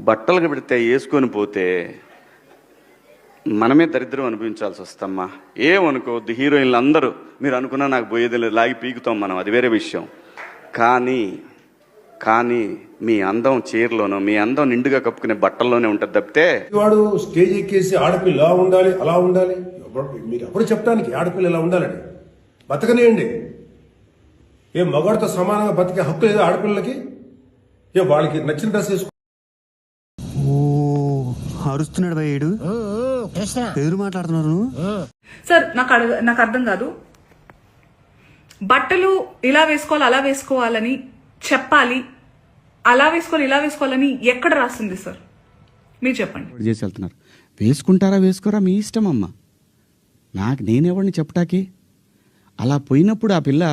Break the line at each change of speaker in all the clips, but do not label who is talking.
బట్టలు పెడితే వేసుకొని పోతే మనమే దరిద్రం అనుభవించాల్సి వస్తమ్మా. ఏమనుకోవద్దు, హీరోయిన్లు అందరూ మీరు అనుకున్నా నాకు పోయేది లేదు, లాగి పీకుతాం మనం, అది వేరే విషయం. కానీ మీ అందం చీరలోనో, మీ అందం నిండుగా కప్పుకునే బట్టల్లోనే ఉంటుంది తప్పితే.
వాడు స్టేజ్ ఎక్కేసి ఆడపిల్ల ఇలా ఉండాలి అలా ఉండాలి, మీరు ఎప్పుడు చెప్పడానికి ఆడపిల్ల ఇలా ఉండాలండి, బతకనేయండి. ఏ మగవాడితో సమానంగా బతికే హక్కు లేదు ఆడపిల్లలకి? ఏ వాళ్ళకి నచ్చిన డ్రెస్ వేసుకో.
అరుస్తున్నాడు భయ్యుడు, ఎదురు మాట్లాడుతున్నారు
సార్. నాకు అర్థం కాదు, బట్టలు ఇలా వేసుకోవాలి అలా వేసుకోవాలని చెప్పాలి, అలా వేసుకోవాలి ఇలా వేసుకోవాలని ఎక్కడ రాస్తుంది సార్? మీరు చెప్పండి.
చేసి వెళ్తున్నారు, వేసుకుంటారా వేసుకోరా మీ ఇష్టం అమ్మ, నేనెవడిని చెప్పటాకి. అలా పోయినప్పుడు ఆ పిల్ల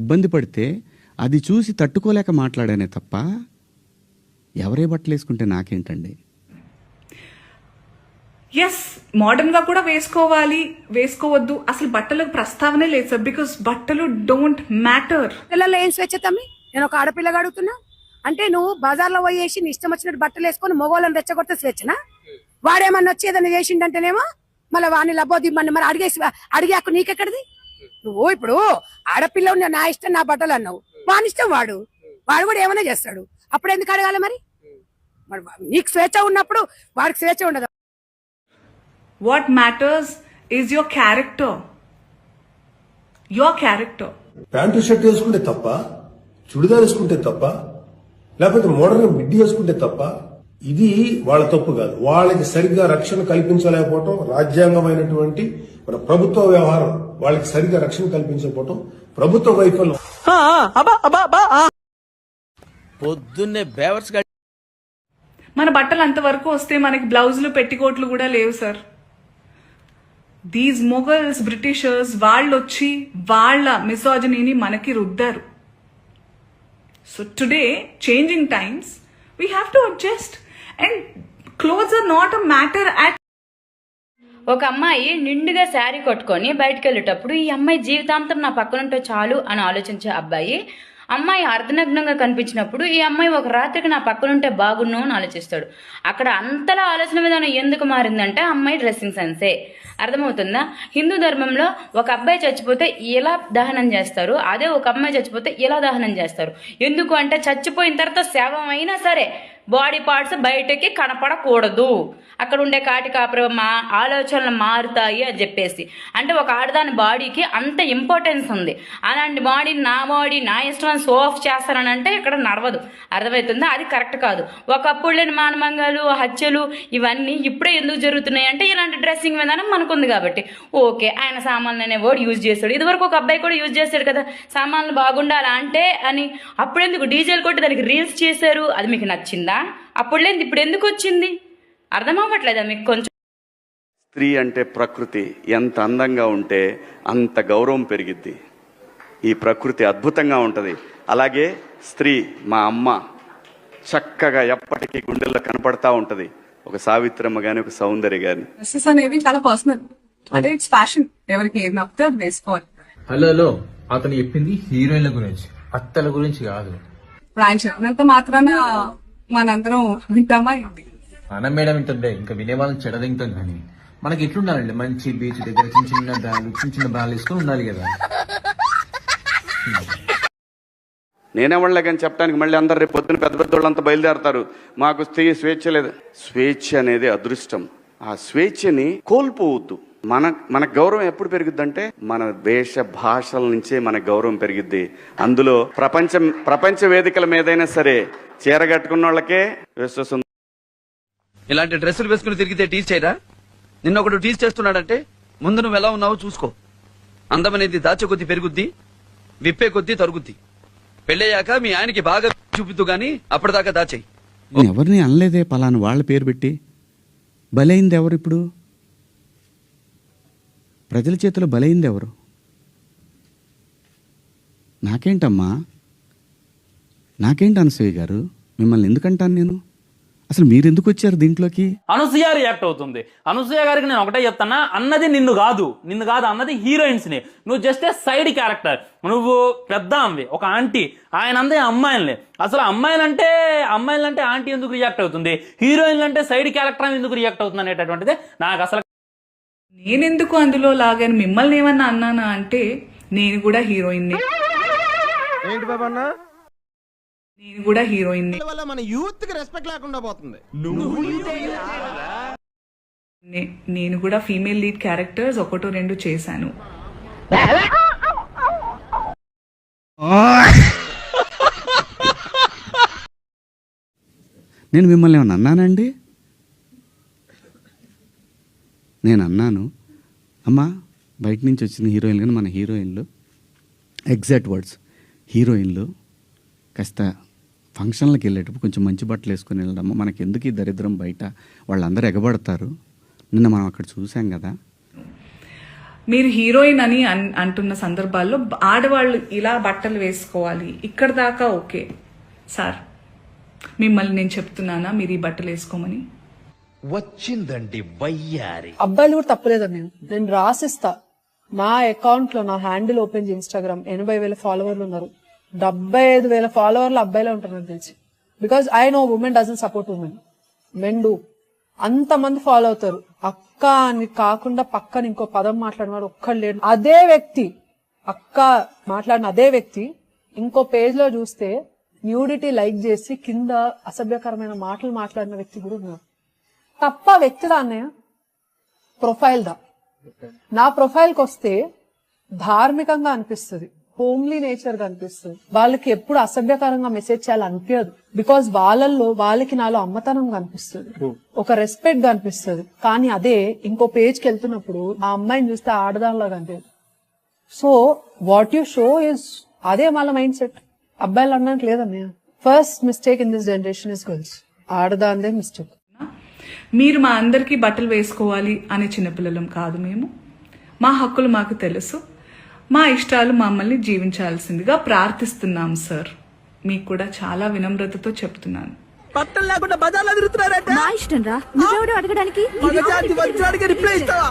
ఇబ్బంది పడితే అది చూసి తట్టుకోలేక మాట్లాడానే తప్ప ఎవరే బట్టలు వేసుకుంటే నాకేంటండి.
ఎస్, మోడర్న్ గా కూడా వేసుకోవాలి, వేసుకోవద్దు, అసలు బట్టలకు ప్రస్తావనే లేదు సార్. బికాస్ బట్టలు డోంట్ మ్యాటర్.
పిల్లల్లో ఏం స్వేచ్ఛ తమ్మి? నేను ఒక ఆడపిల్లగా అడుగుతున్నా. అంటే నువ్వు బజార్లో పోయేసి నీ ఇష్టం వచ్చినట్టు బట్టలు వేసుకొని మొగోళ్ళని రెచ్చగొడితే స్వేచ్ఛనా? వాడేమన్నా వచ్చి ఏదైనా చేసిండంటేనేమో మళ్ళీ వాడిని లబ్బో దిమ్మని మరి అడిగే హక్కు నీకెక్కడిది? నువ్వు ఇప్పుడు ఆడపిల్ల నా ఇష్టం నా బట్టలు అన్నావు, వాని ఇష్టం వాడు కూడా ఏమైనా చేస్తాడు, అప్పుడు ఎందుకు అడగాలి మరి? నీకు స్వేచ్ఛ ఉన్నప్పుడు వాడికి స్వేచ్ఛ ఉండదు.
What matters is your character.
Pant shirt వేసుకుంటే తప్ప, చుడిదార్ వేసుకుంటే తప్ప, లేకపోతే మోడర్న్ మిడ్డీ వేసుకుంటే తప్ప, ఇది వాళ్ళ తప్పు కాదు. వాళ్ళకి సరిగ్గా రక్షణ కల్పించలేకపోవటం, రాజ్యాంగమైనటువంటి మన ప్రభుత్వ వ్యవహారం వాళ్ళకి సరిగ్గా రక్షణ కల్పించకపోవటం ప్రభుత్వ వైఫల్యం.
పొద్దున్నే బేవర్స్ గా
మన బట్టలు అంతవరకు వస్తే మనకి బ్లౌజులు పెట్టికోట్లు కూడా లేవు సార్. దీస్ మొఘల్స్, బ్రిటిషర్స్ వాళ్ళు వచ్చి వాళ్ళ మిసోజనీని మనకి రుద్దారు. So today changing times we have to adjust and clothes are not a matter at.
ఒక అమ్మాయి నిండుగా శారీ కొట్టుకొని బయటకు వెళ్ళేటప్పుడు ఈ అమ్మాయి జీవితాంతం నా పక్కనుంటే చాలు అని ఆలోచించే అబ్బాయి, అమ్మాయి అర్ధనగ్నంగా కనిపించినప్పుడు ఈ అమ్మాయి ఒక రాత్రికి నా పక్కనుంటే బాగున్నావు అని ఆలోచిస్తాడు. అక్కడ అంతలా ఆలోచన విధానం ఎందుకు మారిందంటే అమ్మాయి డ్రెస్సింగ్ సెన్సే. అర్థమవుతుందా? హిందూ ధర్మంలో ఒక అబ్బాయి చచ్చిపోతే ఎలా దహనం చేస్తారు, అదే ఒక అమ్మాయి చచ్చిపోతే ఎలా దహనం చేస్తారు. ఎందుకు అంటే చచ్చిపోయిన తర్వాత శవం అయినా సరే బాడీ పార్ట్స్ బయటకి కనపడకూడదు, అక్కడ ఉండే కాటి కాపురం ఆలోచనలు మారుతాయి అని చెప్పేసి. అంటే ఒక ఆడదాని బాడీకి అంత ఇంపార్టెన్స్ ఉంది. అలాంటి బాడీ నా ఇష్టం షో ఆఫ్ చేస్తారని అంటే ఇక్కడ నడవదు. అర్థమవుతుందా? అది కరెక్ట్ కాదు. ఒకప్పుడు లేని మానభంగాలు, హత్యలు ఇవన్నీ ఇప్పుడే ఎందుకు జరుగుతున్నాయి అంటే ఇలాంటి డ్రెస్సింగ్ విధానం మనకుంది కాబట్టి. ఓకే, ఆయన సామాన్లు అనే వర్డ్ యూజ్ చేస్తాడు, ఇదివరకు ఒక అబ్బాయి కూడా యూజ్ చేస్తాడు కదా, సామాన్లు బాగుండాలి అంటే అని. అప్పుడెందుకు డీజేలు కొట్టి దానికి రీల్స్ చేశారు, అది మీకు నచ్చిందా? అప్పుడు లేదు, ఇప్పుడు ఎందుకు వచ్చింది? అర్థం అవ్వట్లేదా మీకు కొంచెం?
స్త్రీ అంటే ప్రకృతి, ఎంత అందంగా ఉంటే అంత గౌరవం పెరిగిద్ది. ఈ ప్రకృతి అద్భుతంగా ఉంటుంది. అలాగే స్త్రీ మా అమ్మ చక్కగా ఎప్పటికీ గుండెల్లో కనపడతా ఉంటది. ఒక సావిత్రమ్మ గాని, ఒక సౌందర్య గాని.
డ్రెస్సెస్ అనేవి చాలా పర్సనల్, అంటే ఇట్స్ ఫ్యాషన్, ఎవరికి ఏం నచ్చితే అది వేసుకోవాలి.
హలో, అతను చెప్పింది హీరోయిన్ల గురించి, అత్తల గురించి కాదు.
ఆయన చెప్పినంత మాత్రాన మనందరం వింటామా ఏంటి?
అన్న మేడం ఇంటుండే ఇంకా వినేవాళ్ళని చెడదింటాం. కానీ మనకి ఎట్లుండాలండి, మంచి బీచ్ దగ్గర చిన్న చిన్న బ్యాలు వేసుకొని ఉండాలి కదా.
నేనేవాళ్ళే కానీ చెప్పడానికి మళ్ళీ అందరు రేపు పొద్దున పెద్ద పెద్ద వాళ్ళంతా బయలుదేరతారు, మాకు స్త్రీ స్వేచ్ఛ లేదు. స్వేచ్ఛ అనేది అదృష్టం. ఆ స్వేచ్ఛని కోల్పోవద్దు. మన గౌరవం ఎప్పుడు పెరుగుద్దంటే మన వేష భాషల నుంచే మన గౌరవం పెరిగిద్ది. అందులో ప్రపంచ వేదికల మీదైనా సరే చీర కట్టుకున్న వాళ్ళకే విశ్వాసం.
ఇలాంటి డ్రెస్సులు వేసుకుని తిరిగితే టీచ్ చేయరా? నిన్న ఒకడు టీచ్ చేస్తున్నాడంటే ముందు నువ్వు ఎలా ఉన్నావో చూసుకో. అందమనేది దాచే కొద్దీ పెరుగుద్ది, విప్పే కొద్దీ తరుగుద్ది. పెళ్ళయ్యాక మీ ఆయనకి బాగా చూపిద్దు గాని అప్పటిదాకా దాచేయి.
ఎవరిని అనలేదే పలానా వాళ్ళ పేరు పెట్టి. బలైంది ఎవరు? ఇప్పుడు ప్రజల చేతిలో బలైంది ఎవరు? నాకేంటమ్మా, నాకేంటి అనసూయ గారు, మిమ్మల్ని ఎందుకంటాను నేను? అసలు మీరెందుకు వచ్చారు దీంట్లోకి?
అనసూయ రియాక్ట్ అవుతుంది. అనసూయ గారికి నేను ఒకటే చెప్తానా, అన్నది నిన్ను కాదు అన్నది హీరోయిన్స్ ని. నువ్వు జస్ట్ ఏ సైడ్ క్యారెక్టర్. నువ్వు పెద్ద అమ్మి ఒక ఆంటీ, ఆయన అందే అమ్మాయిల్ని. అసలు అమ్మాయిలంటే ఆంటీ ఎందుకు రియాక్ట్ అవుతుంది, హీరోయిన్లు అంటే సైడ్ క్యారెక్టర్ ఎందుకు రియాక్ట్ అవుతుంది అనేటటువంటిది నాకు అసలు.
నేనెందుకు అందులో లాగాను, మిమ్మల్ని ఏమన్నా అన్నానా అంటే నేను కూడా హీరోయిన్నే.
ఏంటి బాబా అన్న?
నేను కూడా హీరోయిన్నే.
మన యూత్ కి రెస్పెక్ట్ లేకుండా పోతుంది.
నేను కూడా ఫీమేల్ లీడ్ క్యారెక్టర్స్ 1-2 చేశాను.
నేను మిమ్మల్ని ఏమన్నా అన్నానండి? నేను అన్నాను, అమ్మా బయట నుంచి వచ్చిన హీరోయిన్లు కానీ మన హీరోయిన్లు, ఎగ్జాక్ట్ వర్డ్స్, హీరోయిన్లు కాస్త ఫంక్షన్లకు వెళ్ళేటప్పుడు కొంచెం మంచి బట్టలు వేసుకొని వెళ్ళడము, మనకి ఎందుకు ఈ దరిద్రం బయట, వాళ్ళందరూ ఎగబడతారు. నిన్న మనం అక్కడ చూసాం కదా.
మీరు హీరోయిన్ అని అంటున్న సందర్భాల్లో ఆడవాళ్ళు ఇలా బట్టలు వేసుకోవాలి, ఇక్కడ దాకా ఓకే సార్. మిమ్మల్ని నేను చెప్తున్నానా మీరు ఈ బట్టలు వేసుకోమని?
వచ్చిందండి వయ్యారి.
అబ్బాయిలు కూడా తప్పలేదండి. నేను రాసిస్తా, నా అకౌంట్ లో నా హ్యాండిల్ ఓపెన్ చేసి ఇన్స్టాగ్రామ్ 80,000 ఫాలోవర్లు ఉన్నారు. 75,000 ఫాలోవర్లు అబ్బాయిలే ఉంటారు నాకు తెలిసి. Because I know women doesn't support women, men do. అంతమంది ఫాలో అవుతారు. అక్క అని కాకుండా పక్కన ఇంకో పదం మాట్లాడినాడు ఒక్కడు లేడు. అదే వ్యక్తి, అక్క మాట్లాడిన అదే వ్యక్తి ఇంకో పేజ్ లో చూస్తే న్యూడిటీ లైక్ చేసి కింద అసభ్యకరమైన మాటలు మాట్లాడిన వ్యక్తి కూడా ఉన్నారు. తప్ప వ్యక్తి దాన్నే ప్రొఫైల్ దా. నా ప్రొఫైల్కి వస్తే ధార్మికంగా అనిపిస్తుంది, హోమ్లీ నేచర్ గా అనిపిస్తుంది. వాళ్ళకి ఎప్పుడు అసభ్యకరంగా మెసేజ్ చేయాలి అనిపించదు. బికాజ్ వాళ్ళకి నాలో అమ్మతనం కనిపిస్తుంది, ఒక రెస్పెక్ట్ గా అనిపిస్తుంది. కానీ అదే ఇంకో పేజ్ కి వెళ్తున్నప్పుడు ఆ అమ్మాయిని చూస్తే ఆడదానిలా కనిపించదు. So what you show is అదే వాళ్ళ మైండ్ సెట్. అబ్బాయిలు అన్నట్టు లేదన్నయ్య. First mistake in this generation is girls. ఆడదాందే మిస్టేక్.
మీరు మా అందరికీ బట్టలు వేసుకోవాలి అనే చిన్నపిల్లలం కాదు మేము. మా హక్కులు మాకు తెలుసు, మా ఇష్టాలు మమ్మల్ని జీవించాల్సిందిగా ప్రార్థిస్తున్నాం సార్. మీకు కూడా చాలా వినమ్రతతో చెప్తున్నాను.
బట్టలు లేకుండా బజార్లో తిరుగుతున్నారంటే
నా ఇష్టం రా, నువ్వెవడు అడగడానికి?
మగజాతి వచ్చాడికి రిప్లై ఇస్తావా?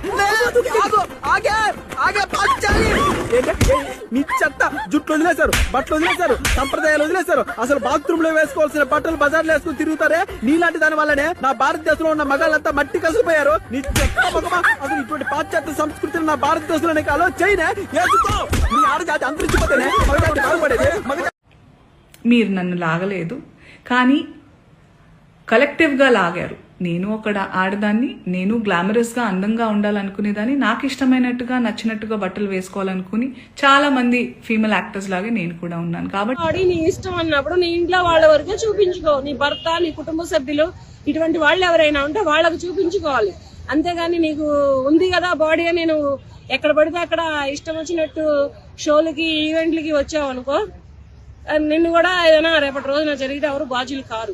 మీ చెత్త జుట్లు వదిలేశారు, బట్టలు వదిలేశారు, సంప్రదాయాలు వదిలేశారు. అసలు బాత్రూమ్ లో వేసుకోవాల్సిన బట్టలు బజార్లో వేసుకుని తిరుగుతారే. నీలాంటి దాని వల్లనే నా భారతదేశంలో ఉన్న మగాళ్ళంతా మట్టి కలిసిపోయారు. నీ చెత్త మగమా, అసలు ఇటువంటి పాశ్చాత్య సంస్కృతిని నా భారతదేశంలోనే కాలో చైనా వేసుకో. నీ ఆడజాతి అంతరించిపోతేనే మగజాతి బాగుపడేది.
మీరు నన్ను లాగలేదు, కానీ కలెక్టివ్గా లాగారు. నేను ఒక ఆడదాన్ని, నేను గ్లామరస్గా అందంగా ఉండాలనుకునేదాన్ని, నాకు ఇష్టమైనట్టుగా నచ్చినట్టుగా బట్టలు వేసుకోవాలనుకుని చాలా మంది ఫీమేల్ యాక్టర్స్ లాగే నేను కూడా ఉన్నాను. కాబట్టి
నీ ఇష్టం అన్నప్పుడు నీ ఇంట్లో వాళ్ళ వరకే చూపించుకో. నీ భర్త, నీ కుటుంబ సభ్యులు ఇటువంటి వాళ్ళు ఎవరైనా ఉంటే వాళ్ళకు చూపించుకోవాలి. అంతేగాని నీకు ఉంది కదా బాడీ అని నేను ఎక్కడ పడితే అక్కడ ఇష్టం వచ్చినట్టు షోలకి ఈవెంట్లకి వచ్చావు అనుకో, నిన్ను కూడా ఏదైనా రేపటి రోజున జరిగితే ఎవరు బాధ్యులు కారు.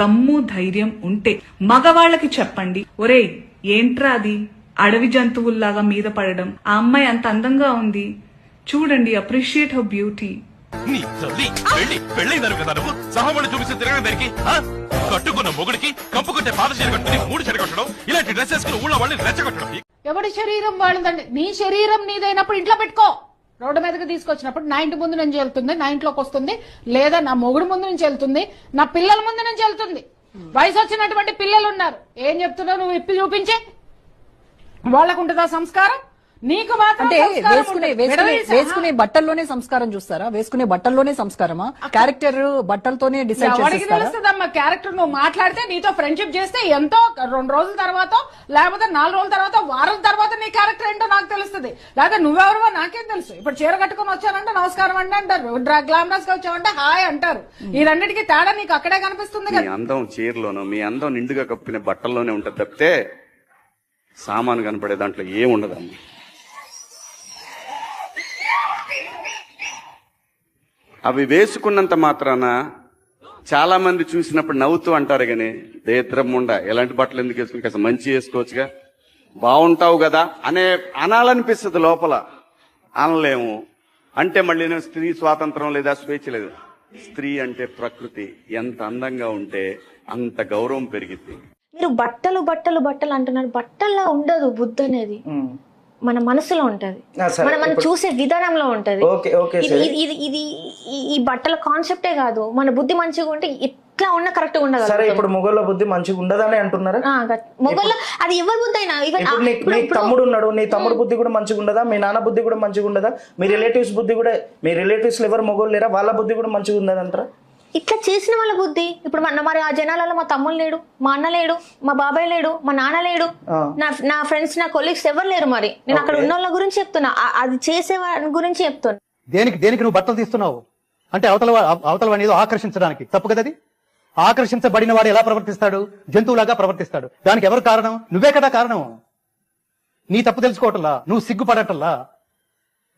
దమ్ము ధైర్యం ఉంటే మగవాళ్ళకి చెప్పండి, ఒరేయ్ ఏంట్రా అది అడవి జంతువుల్లాగా మీద పడడం, ఆ అమ్మాయి అంత అందంగా ఉంది చూడండి, అప్రిషియేట్ హర్ బ్యూటీ.
కట్టుకున్న మొగుడికి కప్పుకుంటే పాత చీర కట్టుకుని 3 చీర కట్టడం, ఇలాంటి డ్రెస్ వేసుకుని ఊళ్ళో వాళ్ళని రెచ్చగొట్టడం.
ఎవడి శరీరం వాళ్ళదండి. నీ శరీరం నీదైనప్పుడు ఇంట్లో పెట్టుకో. రోడ్డు మీదకి తీసుకొచ్చినప్పుడు నా ఇంటి ముందు నుంచి వెళ్తుంది, నా ఇంట్లోకి వస్తుంది, లేదా నా మొగుడు ముందు నుంచి వెళ్తుంది, నా పిల్లల ముందు నుంచి వెళ్తుంది. వయసు వచ్చినటువంటి పిల్లలు ఉన్నారు. ఏం చెప్తున్నావు నువ్వు? ఇప్పి చూపించే వాళ్ళకు ఉంటుందా సంస్కారం? నీకు మాత్రం
వేసుకునే బట్టల్లోనే సంస్కారం చూస్తారా? వేసుకునే బట్టల్లోనే సంస్కారమా? క్యారెక్టర్ బట్టలతోనే డిసైడ్ చేస్తారా?
తెలుస్తుందమ్మా క్యారెక్టర్. నువ్వు మాట్లాడితే నీతో ఫ్రెండ్షిప్ చేస్తే ఎంతో 2 రోజుల తర్వాత, లేకపోతే 4 రోజుల తర్వాత, వారం తర్వాత నీ క్యారెక్టర్ ఏంటో నాకు తెలుస్తుంది. లేకపోతే నువ్వెవరో నాకేం తెలుసు. ఇప్పుడు చీర కట్టుకుని వచ్చానంటే నమస్కారం అండి అంటారు, గ్లామరస్ గా వచ్చావంటే హాయ్ అంటారు. ఈ రెండింటికి తేడా నీకు అక్కడే కనిపిస్తుంది కదా.
మీ అందం చీరలోనూ, మీ అందం నిండుగా కప్పిన బట్టల్లోనే ఉంటుంది తప్పితే సామాను కనపడే దాంట్లో ఏముండదమ్మా. అవి వేసుకున్నంత మాత్రాన చాలా మంది చూసినప్పుడు నవ్వుతూ అంటారు కానీ దేత్రముండ ఎలాంటి బట్టలు ఎందుకు వేసుకుని కాస్త మంచి వేసుకోవచ్చుగా, బాగుంటావు కదా అనాలనిపిస్తుంది లోపల. అనలేము అంటే మళ్ళీ స్త్రీ స్వాతంత్రం లేదా స్వేచ్ఛ లేదు. స్త్రీ అంటే ప్రకృతి, ఎంత అందంగా ఉంటే అంత గౌరవం పెరిగింది.
మీరు బట్టలు బట్టలు బట్టలు అంటున్నారు. బట్టల్లో ఉండదు బుద్ధి అనేది, మన మనసులో ఉంటది, మనం చూసే విధానంలో ఉంటది. ఇది ఈ బట్టల కాన్సెప్టే కాదు, మన బుద్ధి మంచిగా ఉంటే ఇట్లా ఉన్న కరెక్ట్ ఉండదు.
సరే, ఇప్పుడు మొగోళ్ళ బుద్ధి మంచిగా ఉండదని అంటున్నారా?
మొగోళ్ళ అది ఎవరి బుద్ధి అయినా,
నీ తమ్ముడు ఉన్నాడు, నీ తమ్ముడు బుద్ధి కూడా మంచిగా ఉండదా? మీ నాన్న బుద్ధి కూడా మంచిగా ఉండదా? మీ రిలేటివ్స్ బుద్ధి కూడా, మీ రిలేటివ్స్ ఎవరు మొగోళ్ళు లేరా, వాళ్ళ బుద్ధి కూడా మంచిగా ఉండదంటారా?
ఇట్లా చేసిన వాళ్ళ బుద్ధి. ఇప్పుడు మరి ఆ జనాలలో మా తమ్ముడు లేడు, మా అన్న లేడు, మా బాబాయ్ లేడు, మా నాన్న లేడు, నా ఫ్రెండ్స్, నా కొలీగ్స్ ఎవరు లేరు. మరి నేను అక్కడ ఉన్న వాళ్ళ గురించి చెప్తున్నా, అది చేసే వాళ్ళ గురించి చెప్తున్నా.
దేనికి నువ్వు బట్టలు తీస్తున్నావు అంటే అవతల వాడిని ఏదో ఆకర్షించడానికి. తప్పు కదా అది. ఆకర్షించబడిన వాడు ఎలా ప్రవర్తిస్తాడు? జంతువులాగా ప్రవర్తిస్తాడు. దానికి ఎవరు కారణం? నువ్వే కదా కారణం. నీ తప్పు తెలుసుకోవటంలా, నువ్వు సిగ్గుపడటంలా.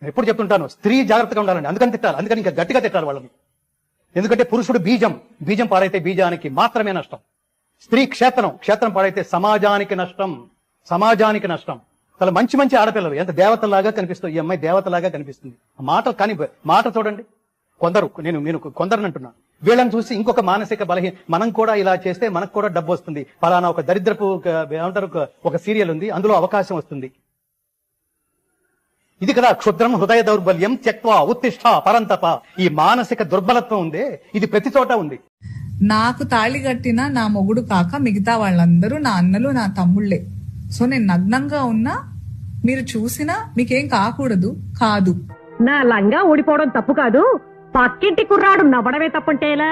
ఎప్పుడు చెప్తుంటాను, స్త్రీ జాగ్రత్తగా ఉండాలండి. అందుకని తిట్టాలి, అందుకని ఇంకా గట్టిగా తిట్టాలి వాళ్ళని. ఎందుకంటే పురుషుడు బీజం పాడైతే బీజానికి మాత్రమే నష్టం. స్త్రీ క్షేత్రం పాడైతే సమాజానికి నష్టం. చాలా మంచి ఆడపిల్లలు ఎంత దేవతలాగా కనిపిస్తుంది. ఈ అమ్మాయి దేవతలాగా కనిపిస్తుంది. మాట చూడండి. నేను కొందరు అంటున్నా. వీళ్ళని చూసి ఇంకొక మానసిక బలహీన, మనం కూడా ఇలా చేస్తే మనకు కూడా డబ్బు వస్తుంది, ఫలానా ఒక దరిద్రపు ఏమంటారు ఒక సీరియల్ ఉంది, అందులో అవకాశం వస్తుంది. ఇది కదా క్షుద్రం హృదయ దౌర్బల్యం త్యక్వా ఉత్తిష్ట పరంతప. ఈ మానసిక దుర్బలత్వం ఉందే, ఇది ప్రతి చోట ఉంది.
నాకు తాళి కట్టిన నా మొగుడు కాక మిగతా వాళ్ళందరూ నా అన్నలు, నా తమ్ముళ్లే. సో నేను నగ్నంగా ఉన్నా మీరు చూసినా మీకేం కాదు.
నా లంగా ఊడిపోవడం తప్పు కాదు, పక్కింటి కుర్రాడు నవ్వడమే తప్పుంటేలా.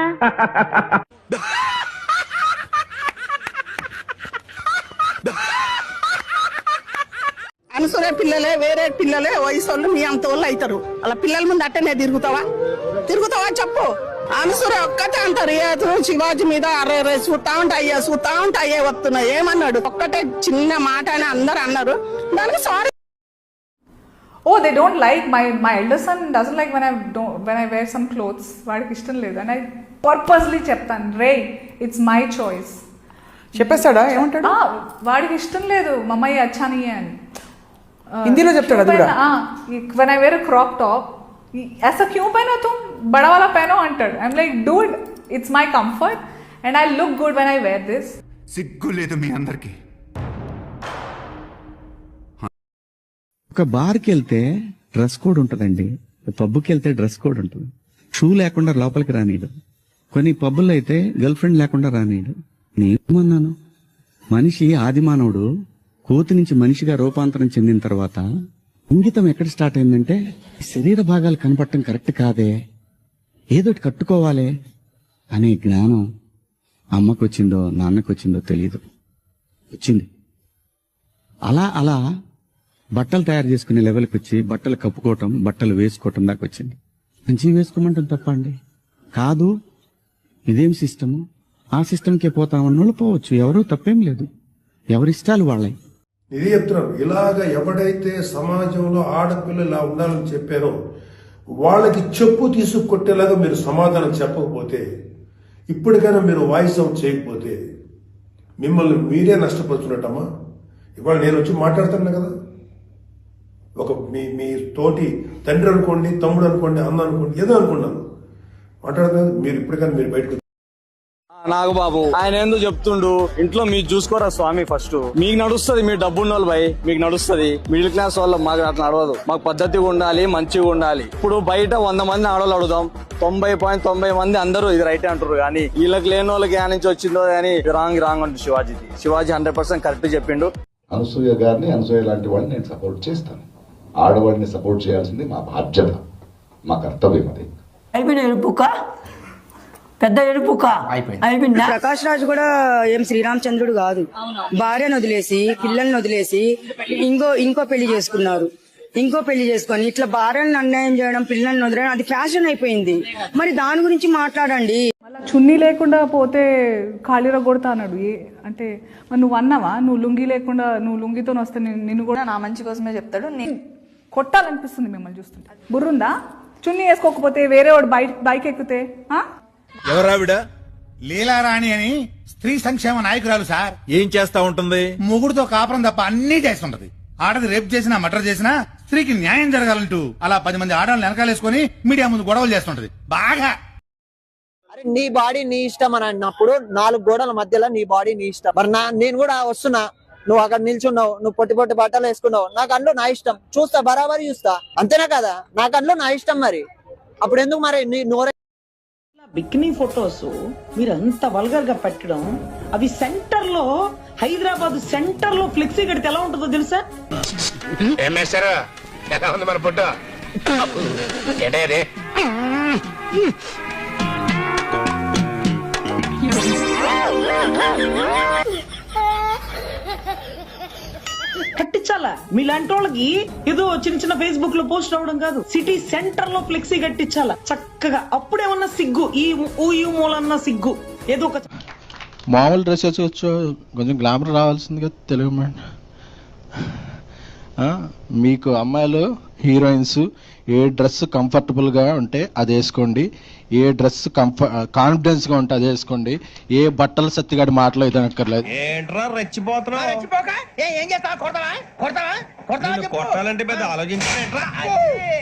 అనుసరే పిల్లలే, వేరే పిల్లలే వయసు వాళ్ళు మీ అంత వాళ్ళు అవుతారు. అలా పిల్లల ముందు అట్టనే తిరుగుతావా చెప్పు. అనుసరే ఒక్కటే అంటారు, ఏ శివాజీ మీద అరే చూస్తా ఉంటా అయ్యే వస్తున్నా ఏమన్నాడు. ఒక్కటే చిన్న మాట అని అందరు అన్నారు, దానికి sorry.
Oh, they don't like my elder son doesn't like when I wear some clothes. వాడికి ఇష్టం లేదు and I purposely చెప్తాను, రే ఇట్స్ మై చాయిస్
చెప్పేస్తాడా? ఏమంటాడు?
వాడికి ఇష్టం లేదు మమ్మయ్య అచ్చాని అని
హిందీలో చెప్తాడు అది కూడా.
when I wear a crop top, ऐसा क्यों पहना तुम, बड़ा वाला पहनो అంటాడు. I'm like, dude, it's my comfort and I look good when I wear this.
సిగ్గు లేదు మీ అందరికి.
ఒక బార్కి వెళ్తే డ్రెస్ కోడ్ ఉంటుందండి, పబ్కి వెళ్తే డ్రెస్ కోడ్ ఉంటుంది. షూ లేకుండా లోపలికి రానీడు. కొన్ని పబ్బుల్లో అయితే గర్ల్ ఫ్రెండ్ లేకుండా రానీడు. నేనేమన్నాను, మనిషి ఆదిమానవుడు కోతి నుంచి మనిషిగా రూపాంతరం చెందిన తర్వాత ఇంగితం ఎక్కడ స్టార్ట్ అయిందంటే, శరీర భాగాలు కనపడటం కరెక్ట్ కాదే, ఏదోటి కట్టుకోవాలి అనే జ్ఞానం అమ్మకు వచ్చిందో నాన్నకు వచ్చిందో తెలియదు, వచ్చింది. అలా బట్టలు తయారు చేసుకునే లెవెల్కి వచ్చి బట్టలు కప్పుకోవటం, బట్టలు వేసుకోవటం దాకా వచ్చింది. మంచిగా వేసుకోమంటుంది తప్ప అండి కాదు. ఇదేం సిస్టము, ఆ సిస్టమ్కే పోతామన్న వాళ్ళు పోవచ్చు, ఎవరూ తప్పేం లేదు, ఎవరిష్టాలు వాళ్ళవి.
ఇది చెప్తున్నాను, ఇలాగ ఎవడైతే సమాజంలో ఆడపిల్లలు ఇలా ఉండాలని చెప్పారో వాళ్ళకి చెప్పు తీసుకు కొట్టేలాగా మీరు సమాధానం చెప్పకపోతే, ఇప్పటికైనా మీరు వాయిస్ అవుట్ చేయకపోతే మిమ్మల్ని మీరే నష్టపరుచున్నట్టమ్మా. ఇవాళ నేను వచ్చి మాట్లాడుతున్నా కదా, ఒక మీ తోటి తండ్రి అనుకోండి, తమ్ముడు అనుకోండి, అన్న అనుకోండి, ఏదో అనుకున్నాను మాట్లాడుతున్నా. మీరు ఇప్పటికైనా మీరు బయటకు
నాకు బాబు ఆయన ఎందుకు చెప్తుండు, ఇంట్లో మీరు చూసుకోరా స్వామి. ఫస్ట్ మీకు నడుస్తుంది, మీరు డబ్బు ఉన్న వాళ్ళు భయ్, మీకు నడుస్తుంది. మిడిల్ క్లాస్ వాళ్ళ మాకు అట్లా నడవదు. మాకు పద్ధతిగా ఉండాలి, మంచిగా ఉండాలి. ఇప్పుడు బయట 100 మంది ఆడవాళ్ళు అడుగుదాం, 90.90 మంది అందరూ ఇది రైటే అంటారు. కానీ వీళ్ళకి లేని వాళ్ళకి ఏ నుంచి వచ్చిందో కానీ రాంగ్ అంటే శివాజీ 100% కరెక్ట్ చెప్పిండు.
అనసూయ గారిని, అనసూయ లాంటి వాళ్ళని నేను సపోర్ట్ చేస్తాను. ఆడవాడిని సపోర్ట్ చేయాల్సింది మా బాధ్యత, మా కర్తవ్యం. అది
పెద్ద ప్రకాష్ రాజు కూడా ఏం శ్రీరామచంద్రుడు కాదు. భార్యను వదిలేసి, పిల్లల్ని వదిలేసి ఇంకో పెళ్లి చేసుకున్నారు. ఇంకో పెళ్లి చేసుకొని ఇట్లా భార్యలను అన్యాయం చేయడం, పిల్లల్ని వదిలేయడం, అది ఫ్యాషన్ అయిపోయింది. మరి దాని గురించి మాట్లాడండి.
చున్నీ లేకుండా పోతే ఖాళీలో కొడతా అన్నాడు. అంటే మరి నువ్వు అన్నావా, నువ్వు లుంగి లేకుండా, నువ్వు లుంగితో వస్తే నిన్ను కూడా నా మంచి కోసమే చెప్తాడు. నేను కొట్టాలనిపిస్తుంది మిమ్మల్ని చూస్తుంటే. బుర్రుందా? చున్నీ వేసుకోకపోతే వేరే వాడు బైక్ ఎక్కితే
ఎవరావిడ? లీలారాణి అని స్త్రీ సంక్షేమ నాయకురాలు సార్. ఏం చేస్తా ఉంటుంది? మొగుడుతో కాపురం తప్ప అన్ని చేస్తుంటది. ఆడది రేప్ చేసినా, మర్డర్ చేసినా స్త్రీకి న్యాయం జరగాలంటూ అలా 10 మంది ఆడవాళ్ళని వెనకాలేసుకుని మీడియా ముందు గొడవలు చేస్తుంటది. బాగా
అరే నీ బాడీ నీ ఇష్టం అని అన్నప్పుడు 4 గోడల మధ్యలో నీ బాడీ నీ ఇష్టం. మరి నేను కూడా వస్తున్నా, నువ్వు అక్కడ నిల్చున్నావు, నువ్వు పొట్టి పొట్టి బట్టలు వేసుకున్నావు, నా కళ్ళు నా ఇష్టం, చూస్తా, బరాబరి చూస్తా, అంతేనా కదా? నా కళ్ళు నా ఇష్టం. మరి అప్పుడు ఎందుకు మరి నీ నోరే?
బికినీ ఫొటోస్ మీరు అంత వల్గర్ గా పెట్టడం, అవి సెంటర్ లో, హైదరాబాద్ సెంటర్ లో ఫ్లెక్సీ కడితే ఎలా ఉంటుందో తెలుసా?
ఎలా ఉంది మన ఫోటో? ఏంటే
కట్టించాలా? మీలాంటి వాళ్ళకి ఏదో చిన్న చిన్న ఫేస్బుక్ లో పోస్ట్ అవ్వడం కాదు, సిటీ సెంటర్ లో ఫ్లెక్సీ కట్టించాలా చక్కగా. అప్పుడేమన్నా సిగ్గు, ఈ మూలన్నా సిగ్గు, ఏదో ఒక
మామూలు డ్రెస్ వేసుకోవచ్చు, కొంచెం గ్లామర్ రావాల్సింది కదా తెలుగు మ్యాన్. మీకు అమ్మాయిలు హీరోయిన్స్ ఏ డ్రెస్ కంఫర్టబుల్గా ఉంటే అది వేసుకోండి, ఏ డ్రెస్ కాన్ఫిడెన్స్గా ఉంటే అది వేసుకోండి, ఏ బట్టలు సత్తిగాడి మాటలు అయితే అక్కర్లేదు.
ఏంట్రా రెచ్చిపోతున్నావు? కొట్టాలంటే పెద్ద ఆలోచించారా?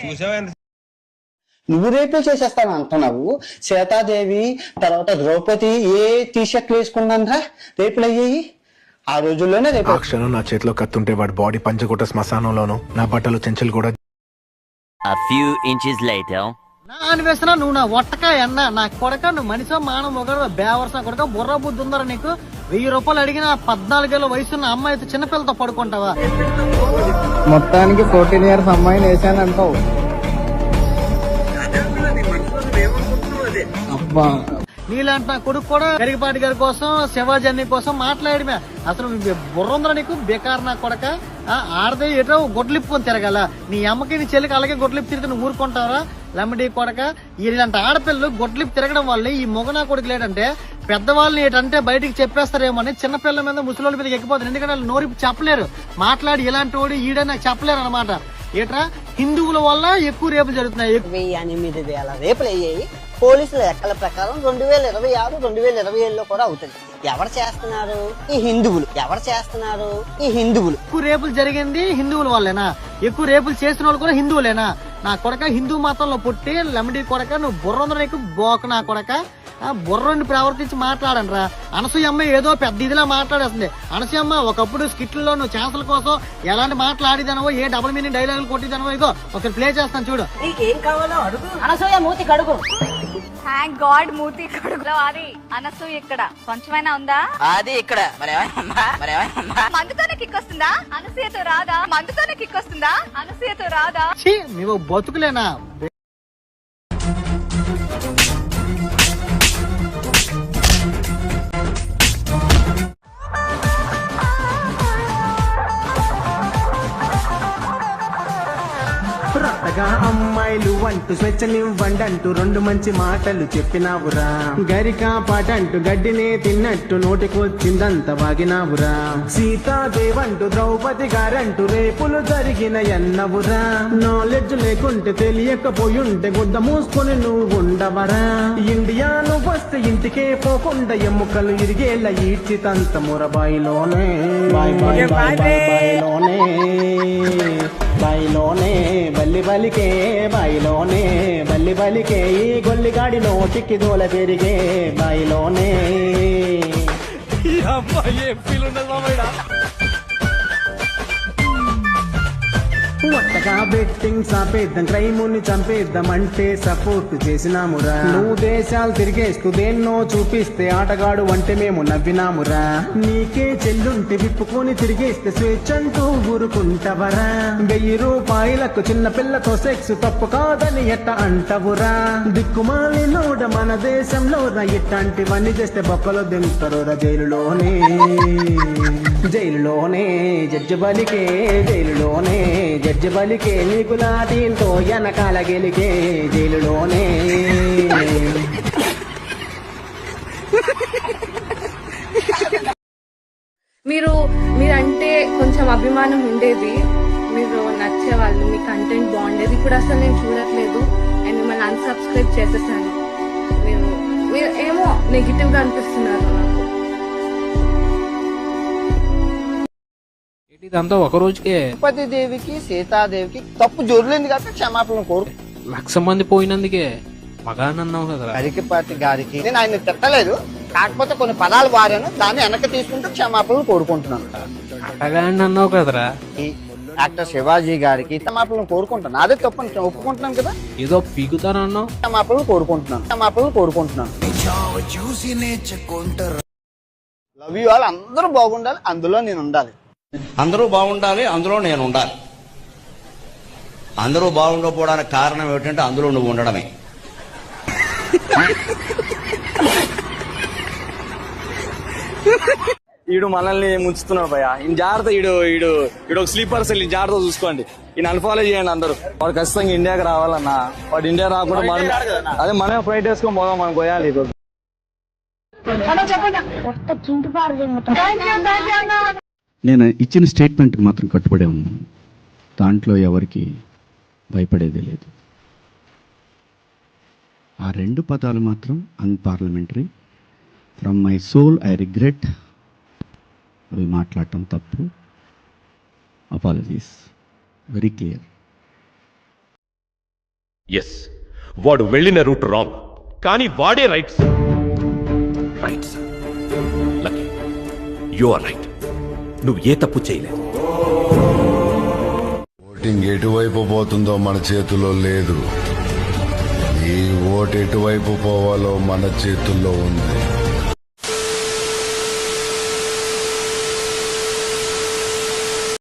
చూసావా?
నువ్వు రేపే చేసేస్తాను అంటున్నావు. సీతాదేవి తర్వాత ద్రౌపది ఏ టీషర్ట్లు వేసుకున్నా రేపులు అయ్యాయి. ఆ రోజుల్లోనే రేపు.
ఆ క్షణం నా చేతిలో కత్తుంటే వాడి బాడీ పంచకోట శ్మశానంలోను, నా బట్టలు చెంచలు కూడా.
నా అనివేసన నువ్వు నా ఒట్టకాయ అన్న, నా కొడక, నువ్వు మనిషి మానవ మొగడు బేవర్స కొడక, బుర్ర బుద్ధి ఉందరా నీకు? 1000 రూపాయలు అడిగిన 14 ఏళ్ళ వయసున్న అమ్మాయితో చిన్నపిల్లతో పడుకుంటావా? మొత్తానికి 14 years అమ్మాయిని వేసానంటావు. అబ్బా, నీలాంటి నా కొడుకు కూడా గరికపాటి గారి కోసం, శివాజీ కోసం మాట్లాడమే. అసలు బుర్ర ఉందరా నీకు? బేకార్ నా కొడక. ఆడదే ఏటో గొడ్లిప్పుకొని తిరగాల. నీ అమ్మకి నీ చెల్లికి అలాగే గొడ్లిప్పు తిరిగి నువ్వు ఊరుకుంటారా? లమ్మడి కొడక. ఇలాంటి ఆడపిల్లలు గొడ్లిప్పు తిరగడం వల్ల ఈ మొగనా కొడుకు లేదంటే పెద్దవాళ్ళని ఏంటంటే బయటికి చెప్పేస్తారేమో అని చిన్నపిల్లల మీద ముసలి మీద ఎక్కిపోతారు. ఎందుకంటే వాళ్ళు నోరి చెప్పలేరు, మాట్లాడి ఇలాంటి వాడు ఈడని నాకు చెప్పలేరు అనమాట. ఏట్రా, హిందువుల వల్ల ఎక్కువ రేపులు జరుగుతున్నాయి.
8,000 రేపులు అయ్యాయి. పోలీసుల లెక్కల ప్రకారం 2026, 2027లో కూడా అవుతుంది. ఎవరు చేస్తున్నారు? ఈ హిందువులు. ఎవరు చేస్తున్నారు? ఈ హిందువులు.
ఎక్కువ రేపులు జరిగింది హిందువుల వల్లేనా? ఎక్కువ రేపులు చేసిన వాళ్ళు కూడా హిందువులేనా? నా కొడక హిందూ మతంలో పుట్టి లమ్మడి కొడక, నువ్వు బుర్ర నీకు బోక నా కొడక. బుర్రండి ప్రవర్తించి మాట్లాడండి రా. అనసూయమ్మ ఏదో పెద్ద ఇదిలా మాట్లాడేస్తుంది. అనసూయమ్మ ఒకప్పుడు స్కిట్లలో నువ్వు ఛాన్సుల కోసం ఎలాంటి మాట్లాడిదనవో, ఏ డబుల్ మీనింగ్ డైలాగులు కొట్టిదనవో, ఇగో ఒకసారి ప్లే చేస్తాను చూడు.
నీకేం కావాలో అడుగు.
అనసూయ మూతి కడుగు.
థ్యాంక్ గాడ్ మూతి కడుగులో అది అనసూయ ఇక్కడ కొంచెమైనా ఉందా?
అది ఇక్కడ
మందుతోనే కిక్ వస్తుందా? అనసూయతో రాదా? మందుతోనే కిక్ వస్తుందా? అనసూయతో రాదా?
నువ్వు బతుకులేనా?
అమ్మాయిలు అంటూ స్వేచ్ఛనివ్వండి అంటూ 2 మంచి మాటలు చెప్పినావురా. గరికా పాటంటూ గడ్డినే తిన్నట్టు నోటికొచ్చిందంత వాగినావురా. సీతాదేవంటూ ద్రౌపది గారంటూ రేపులు జరిగిన ఎన్నవురా. నాలెడ్జ్ లేకుంటే తెలియకపోయుంటే గుద్ద మూసుకొని నువ్వు ఉండవరా. ఇండియా నువ్వు వస్తే ఇంటికే పోకుండా ఎముకలు ఇరిగేలా ఈడ్చితంత మురబాయిలోనే బాయిలోనే బల్లి బలికే, బాయిలోనే బల్లి బలికే, ఈ గొల్లిగాడి నోటికి దూల పెరిగే బాయిలోనే. ఒట్టగా బెట్టింగ్ సాపేద్దాం, క్రైముని చంపేద్దామంటే సపోర్ట్ చేసినామురా. నువ్వు దేశాలు తిరిగేస్తూ దేన్నో చూపిస్తే ఆటగాడు అంటే మేము నవ్వినామురా. నీకే చెల్లుంటే విప్పుకొని తిరిగేస్తే స్వేచ్ఛంటూ ఊరుకుంటవరా. 1000 రూపాయలకు చిన్న పిల్లతో సెక్స్ తప్పు కాదని ఎట్ట అంటవురా. దిక్కుమాలి నోడ మన దేశంలో ఇట్లాంటివన్నీ చేస్తే బొక్కలో దింపుతారు జైలులోనే. జడ్జి బలికే, జైలులోనే జడ్జి బలికే, నీకు లాఠీలతో వెనకాల గెలికే జైలులోనే.
మీరంటే కొంచెం అభిమానం ఉండేది, మీరు నచ్చేవాళ్ళు, మీ కంటెంట్ బాగుండేది. ఇప్పుడు అసలు నేను చూడట్లేదు అండ్ మిమ్మల్ని అన్సబ్స్క్రైబ్ చేసేసాను. మీరు ఏమో నెగిటివ్ గా అనిపిస్తున్నారు నాకు.
ఇదంతా ఒక రోజుకే.
ద్రౌపది దేవికి, సీతాదేవికి తప్పు జొర్లింది కాబట్టి క్షమాపణ కోరు.
1,00,000 మంది పోయినందుకే
మగానన్నావు కదరా.
కరికిపాటి గారికి నేను ఆయన తిట్టలేదు, కాకపోతే కొన్ని పదాలు వారాను, దాన్ని వెనక్కి తీసుకుంటూ క్షమాపణలు కోరుకుంటున్నాను.
అన్నావు కదరా.
ఈ యాక్టర్ శివాజీ గారికి క్షమాపణలు కోరుకుంటున్నాను. అదే తప్పని ఒప్పుకుంటున్నాను కదా.
ఏదో పీకుతానన్నావు.
క్షమాపణలు కోరుకుంటున్నాను. Love you all. అందరూ బాగుండాలి, అందులో నేను ఉండాలి.
అందరూ బాగుండాలి, అందులో నేను ఉండాలి. అందరూ బాగుండకపోవడానికి కారణం ఏమిటంటే అందులో నువ్వు ఉండడమే.
ఈడు మనల్ని ముంచుతున్నాడు భయ. ఈయన జాగ్రత్త, ఈడు ఒక స్లీపర్ సెల్, జాగ్రత్త చూసుకోండి. ఈయన అన్ఫాలో చేయండి అందరూ. వాడు ఖచ్చితంగా ఇండియాకి రావాలన్నా, వాడు ఇండియా రాకుండా మనమే ఫ్లైట్ వేసుకొని పోదాం, మనం పోయాలి.
నేను ఇచ్చిన స్టేట్మెంట్కి మాత్రం కట్టుబడే ఉన్నాను. దాంట్లో ఎవరికి భయపడేదే లేదు. ఆ 2 పదాలు మాత్రం unparliamentary. From my soul I regret. అవి మాట్లాడటం తప్పు. అపాలజీస్. Very clear.
ఎస్, వాడు వెళ్ళిన రూట్ రాంగ్, కానీ వాడే right. Right sir. Lucky you are right. నువ్వు ఏ తప్పు చేయలేదు.
ఓటింగ్ ఎటువైపు పోతుందో మన చేతుల్లో లేదు. ఈ ఓటు ఎటువైపు పోవాలో మన చేతుల్లో ఉంది.